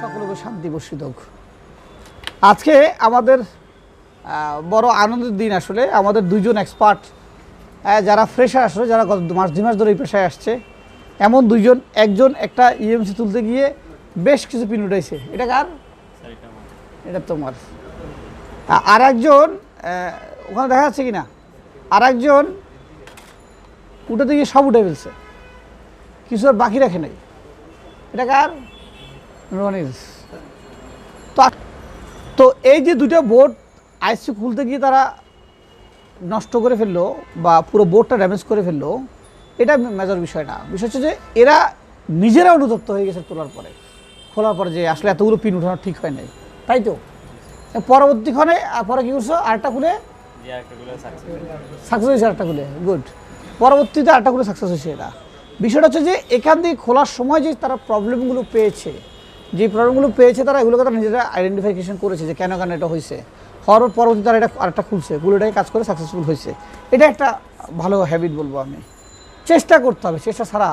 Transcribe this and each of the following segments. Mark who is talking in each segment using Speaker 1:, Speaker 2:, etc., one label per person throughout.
Speaker 1: সকলকে শান্তি বর্ষিত হোক। আজকে আমাদের বড় আনন্দের দিন। আসলে আমাদের দুইজন এক্সপার্ট যারা ফ্রেশার আসলে, যারা গত মাস 2 মাস ধরে এই পেশায় আসছে, এমন দুইজন, একজন একটা ইএমসি তুলতে গিয়ে বেশ কিছু পিন উঠাইছে। এটা কার? এটা তোমার। আর একজন ওখানে দেখা যাচ্ছে কিনা, আর একজন উঠাতে গিয়ে সব উঠে ফেলছে, কিছু আর বাকি রাখে নাই। এটা কার? রনির। তো এই যে দুটো বোর্ড আইসি খুলতে গিয়ে তারা নষ্ট করে ফেললো বা পুরো বোর্ডটা ড্যামেজ করে ফেললো, এটা মেজর বিষয় না। বিষয় হচ্ছে যে এরা নিজেরা অনুতপ্ত হয়ে গেছে তোলার পরে, খোলার পরে, যে আসলে এতগুলো পিন উঠানো ঠিক হয় নাই, তাই তো। পরবর্তীক্ষণে পরে কী করছো? আরেকটা খুলে সাকসেস হয়েছে, আরেকটা খুলে গুড। পরবর্তীতে আরেকটা খুলে সাকসেস হয়েছে। এটা বিষয়টা হচ্ছে যে এখান দিয়ে খোলার সময় যে তারা প্রবলেমগুলো পেয়েছে, যে প্রবলেমগুলো পেয়েছে তারা এগুলোকে তারা নিজেরা আইডেন্টিফিকেশন করেছে যে কেন কেন এটা হয়েছে। হওয়ার পরবর্তী তারা এটা আরেকটা খুলছে, খুলে এটাকে কাজ করে সাকসেসফুল হয়েছে। এটা একটা ভালো হ্যাবিট বলবো আমি। চেষ্টা করতে হবে, চেষ্টা ছাড়া,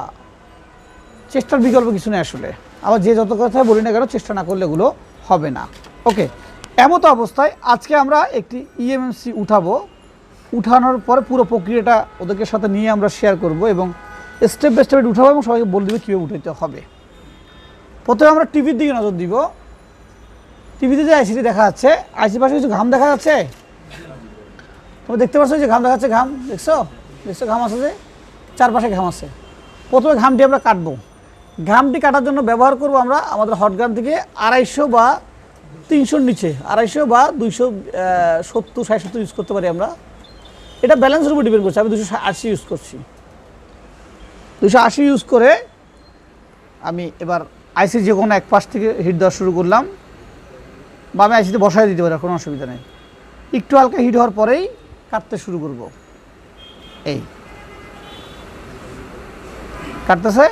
Speaker 1: চেষ্টার বিকল্প কিছু নেই আসলে। আবার যে যত কথা বলি না কেন, চেষ্টা না করলে এগুলো হবে না। ওকে, এমতো অবস্থায় আজকে আমরা একটি ইএমএমসি উঠাবো। উঠানোর পরে পুরো প্রক্রিয়াটা ওদেরকে সাথে নিয়ে আমরা শেয়ার করব এবং স্টেপ বাই স্টেপ উঠাবো এবং সবাইকে বলে দেবে কীভাবে উঠাইতে হবে। প্রথমে আমরা টিভির দিকে নজর দিব। টিভিতে যে আইসিটি দেখা যাচ্ছে, আইসির পাশে কিছু ঘাম দেখা যাচ্ছে, তোমরা দেখতে পাচ্ছ যে ঘাম দেখা যাচ্ছে। ঘাম দেখছো? দেখছো ঘাম আছে, যে চারপাশে ঘাম আছে। প্রথমে ঘামটি আমরা কাটবো। ঘামটি কাটার জন্য ব্যবহার করব আমরা আমাদের হটগান থেকে 250 বা 300-র নিচে, 250 বা 270, 60 ইউজ করতে পারি আমরা। এটা ব্যালেন্সের উপর ডিপেন্ড করছে। আমি 280 ইউজ করছি। 280 ইউজ করে আমি এবার আইসির যে কোনো এক পাশ থেকে হিট দেওয়া শুরু করলাম, বা আমি আইসিতে বসাই দিতে পারি, কোনো অসুবিধা নেই। একটু হালকা হিট হওয়ার পরেই কাটতে শুরু করব। এই কাটতেছে,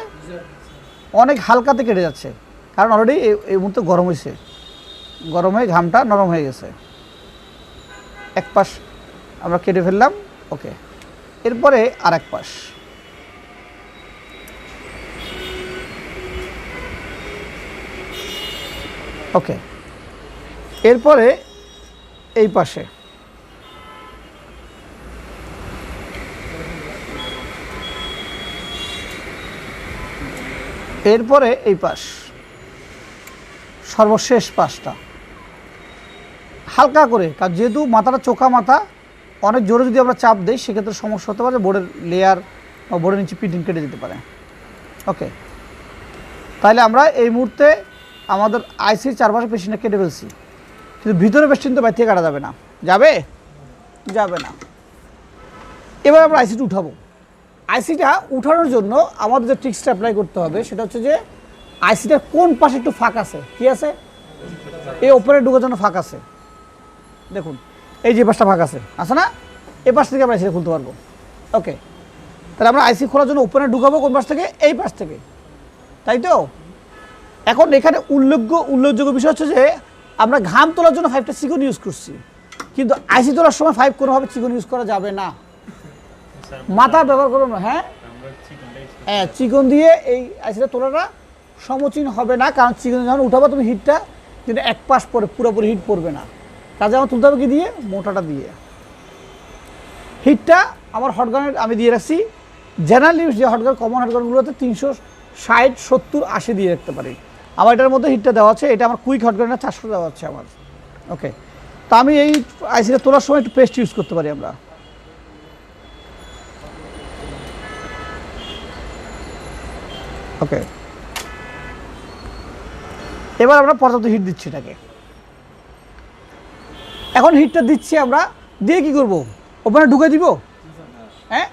Speaker 1: অনেক হালকাতে কেটে যাচ্ছে, কারণ অলরেডি এই মুহূর্তে গরম হয়েছে। গরম হয়ে ঘামটা নরম হয়ে গেছে। এক পাশ আমরা কেটে ফেললাম। ওকে, এরপরে আর এক পাশ। ওকে, এরপরে এই পাশে। এরপরে এই পাশ, সর্বশেষ পাশটা হালকা করে, কারণ যেহেতু মাথাটা চোখা মাথা, অনেক জোরে যদি আমরা চাপ দিই সেক্ষেত্রে সমস্যা হতে পারে, বোর্ডের লেয়ার বা বোর্ডের নিচে পিটিং কেটে যেতে পারে। ওকে, তাহলে আমরা এই মুহূর্তে আমাদের আইসির চারপাশে পেশিটা কেটে ফেলছি, কিন্তু ভিতরে পেশিন তো বাইরে থেকে কাটা যাবে না। যাবে? যাবে না। এবার আমরা আইসিটা উঠাবো। আইসিটা উঠানোর জন্য আমাদের যে ট্রিক্সটা অ্যাপ্লাই করতে হবে সেটা হচ্ছে যে আইসিটার কোন পাশে একটু ফাঁক আছে। কি আছে? এই ওপরে ঢুকার জন্য ফাঁক আছে। দেখুন, এই যে পাশটা ফাঁক আছে, আছে না? এই পাশ থেকে আমরা আইসিটা খুলতে পারবো। ওকে, তাহলে আমরা আইসি খোলার জন্য ওপেনে ঢুকাবো কোন পাশ থেকে? এই পাশ থেকে, তাই তো? এখন এখানে উল্লেখযোগ্য বিষয় হচ্ছে যে আমরা ঘাম তোলার জন্য 5টা চিকন ইউজ করছি, কিন্তু আইসি তোলার সময় 5 কোনোভাবে চিকন ইউজ করা যাবে না। মাথা ব্যবহার করবো না। হ্যাঁ, চিকন দিয়ে এই আইসিটা তোলাটা সমচীন হবে না, কারণ চিকন যখন উঠাবো তুমি হিটটা কিন্তু এক পাশ পরে পুরোপুরি হিট পড়বে না। কাজে আমার তুলতে হবে কি দিয়ে? মোটাটা দিয়ে। হিটটা আমার হটগানের আমি দিয়ে রাখছি জেনারেল ইউজ, যে হটগান কমন হটগানগুলোতে 360, 70, 80 দিয়ে রাখতে পারি। আমার এটার মধ্যে হিটটা দেওয়া আছে। এটা আমার কুইক হটগানের 400 দেওয়া হচ্ছে আমার। ওকে, তো আমি এই আইসিটা তোলার সময় একটু পেস্ট ইউজ করতে পারি আমরা। ওকে, এবার আমরা পর্যাপ্ত হিট দিচ্ছি এটাকে। এখন হিটটা দিচ্ছি আমরা, দিয়ে কি করব? ওপেনে ঢুকে দিব? হ্যাঁ,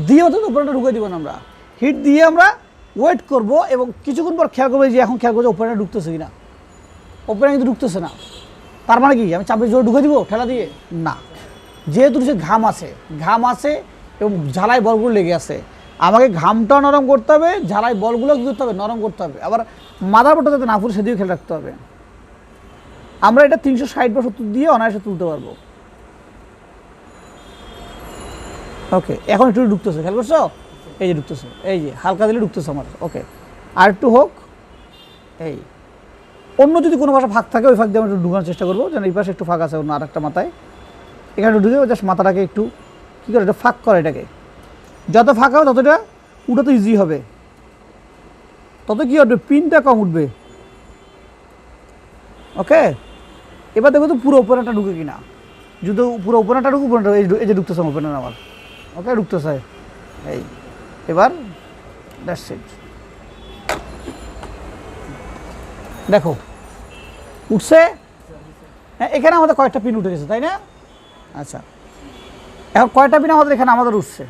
Speaker 1: দিয়ে অত ওপেনটা ঢুকে দিব না। আমরা হিট দিয়ে আমরা ওয়েট করব এবং কিছুক্ষণ পর খেয়াল করবো যে এখন খেয়াল করবো ওপেনে ঢুকতেছে কিনা। ওপেনে কিন্তু ঢুকতেছে না, তার মানে কি আমি চাপে জোরে ঢুকে দিব ঠেলা দিয়ে? না, যেহেতু সে ঘাম আছে এবং ঝালাই বলগুলো লেগে আছে, আমাকে ঘামটাও নরম করতে হবে, ঝালাই বলগুলো কী করতে হবে? নরম করতে হবে। আবার মাদারবোর্ডটা যাতে না ফুলে সেদিকেও খেয়াল রাখতে হবে। আমরা এটা 360 বা 70 দিয়ে অনায়াসে তুলতে পারবো। ওকে, এখন একটু ঢুকতেছে, খেয়াল করছো? এই যে ঢুকতেছে, এই যে হালকা দিলে ঢুকতেছে আমার। ওকে, আর একটু হোক। এই অন্য যদি কোনো পাশে ফাঁক থাকে ওই ফাঁক দিয়ে আমরা একটু ঢুকানোর চেষ্টা করবো, যেন এই পাশে একটু ফাঁক আছে অন্য আর একটা মাথায়, এখানে একটু ঢুকে জাস্ট মাথাটাকে একটু কী করে এটা ফাঁক করে, এটাকে যত ফাঁক হবে ততটা উঠাতে ইজি হবে, তত কী হবে পিনটা কম উঠবে। ওকে, এবার দেখবো তো পুরো ওপেনারটা ঢুকে কিনা, যদি পুরো ওপেনারটা ঢুকে, ওপেনারটা এই যে ঢুকতেছে ওপেনার আমার, ওকে ঢুকতেছে এই, এবার দ্যাটস ইট, দেখো উঠছে। হ্যাঁ, এখানে আমাদের কয়েকটা পিন উঠে গেছে তাই না? আচ্ছা, এখন কয়টা পিন আমাদের এখানে আমাদের উঠছে,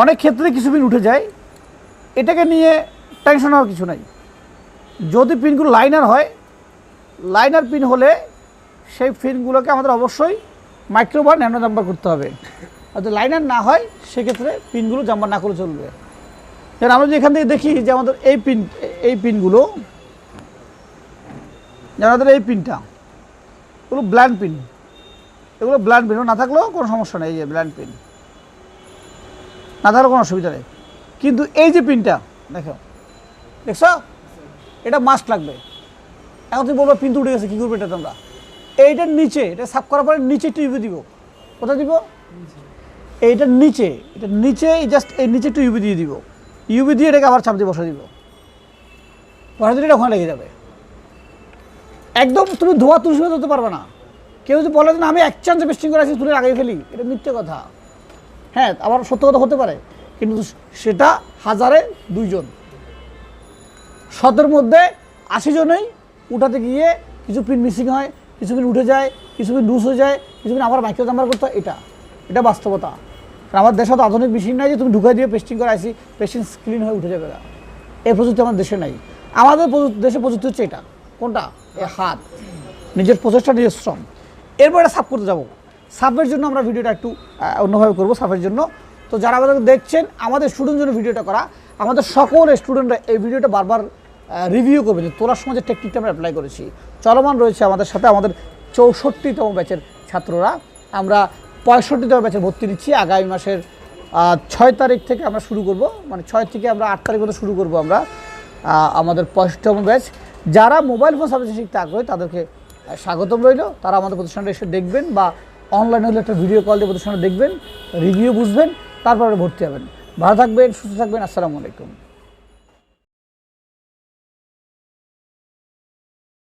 Speaker 1: অনেক ক্ষেত্রে কিছু পিন উঠে যায়, এটাকে নিয়ে টেনশন হওয়ার কিছু নাই। যদি পিনগুলো লাইনার হয়, লাইনার পিন হলে সেই পিনগুলোকে আমাদের অবশ্যই মাইক্রো বা ন্যানো জাম্পার করতে হবে, আর যদি লাইনার না হয় সেক্ষেত্রে পিনগুলো জাম্পার না করে চলবে। যেন আমরা যদি এখান থেকে দেখি যে আমাদের এই পিনগুলো, যেন আমাদের এই পিনটা, এগুলো ব্ল্যান্ড পিন, এগুলো ব্ল্যান্ড পিন না থাকলেও কোনো সমস্যা নেই, এই যে ব্ল্যান্ড পিন না থাকলেও কোনো অসুবিধা নেই। কিন্তু এই যে পিনটা দেখো, দেখছো এটা মাস্ট লাগবে। এখন তুমি বলবো পিন তো উঠে গেছে, কী করবে এটা তোমরা? এইটার নিচে, এটা সাফ করার পরে নিচে একটু ইউবি দিব। কোথায় দিব? এইটার নিচে, এটার নিচে জাস্ট এই নিচে একটু ইউবি দিয়ে দিব, ইউবি দিয়ে এটাকে আবার চাপ দিয়ে বসা দিব, বসা দিলে এটা ওখানে লেগে যাবে। একদম তুমি ধোয়া তুলসী ধরতে পারবে না। কেউ যদি বলে না আমি এক চান্সে পেস্টিং করে আসি তুলে আগে ফেলি, এটা মিথ্যে কথা। হ্যাঁ, আবার সত্য কথা হতে পারে, কিন্তু সেটা হাজারে 2 জন, 100 মধ্যে 80 জনেই উঠাতে গিয়ে কিছু পিন মিসিং হয়, কিছু পিন উঠে যায়, কিছু পিন লুজ হয়ে যায়, কিছু পিন আবার মাইক্রো জাম্পার করতে হয়। এটা বাস্তবতা। আমার দেশে তো আধুনিক মেশিন নাই যে তুমি ঢুকাই দিয়ে পেস্টিং করে আসি পেস্টিং ক্লিন হয়ে উঠে যাবে না, এই প্রযুক্তি আমার দেশে নাই। আমাদের দেশে প্রযুক্তি হচ্ছে এটা, কোনটা? এই হাত, নিজের প্রচেষ্টা, নিজের শ্রম। এরপর এটা সাফ করতে যাবো। সাফের জন্য আমরা ভিডিওটা একটু অন্যভাবে করবো সাফের জন্য। তো যারা আমাদের দেখছেন, আমাদের স্টুডেন্টের জন্য ভিডিওটা করা, আমাদের সকল স্টুডেন্টরা এই ভিডিওটা বারবার রিভিউ করবে যে তোলার সময় যে টেকনিকটা আমরা অ্যাপ্লাই করেছি। চলমান রয়েছে আমাদের সাথে আমাদের 64তম ব্যাচের ছাত্ররা, আমরা 65তম ব্যাচে ভর্তি নিচ্ছি। আগামী মাসের 6 তারিখ থেকে আমরা শুরু করব, মানে 6 থেকে আমরা 8 তারিখ মধ্যে শুরু করব আমরা আমাদের 65তম ব্যাচ। যারা মোবাইল ফোন সার্ভিস শিখতে আগ্রহী তাদেরকে স্বাগতম রইল। তারা আমাদের প্রতিষ্ঠানটা এসে দেখবেন, বা অনলাইনে হলে একটা ভিডিও কল দিয়ে প্রতিষ্ঠানটা দেখবেন, রিভিউ বুঝবেন, তারপরে ভর্তি হবেন। ভালো থাকবেন, সুস্থ থাকবেন। আসসালামু আলাইকুম।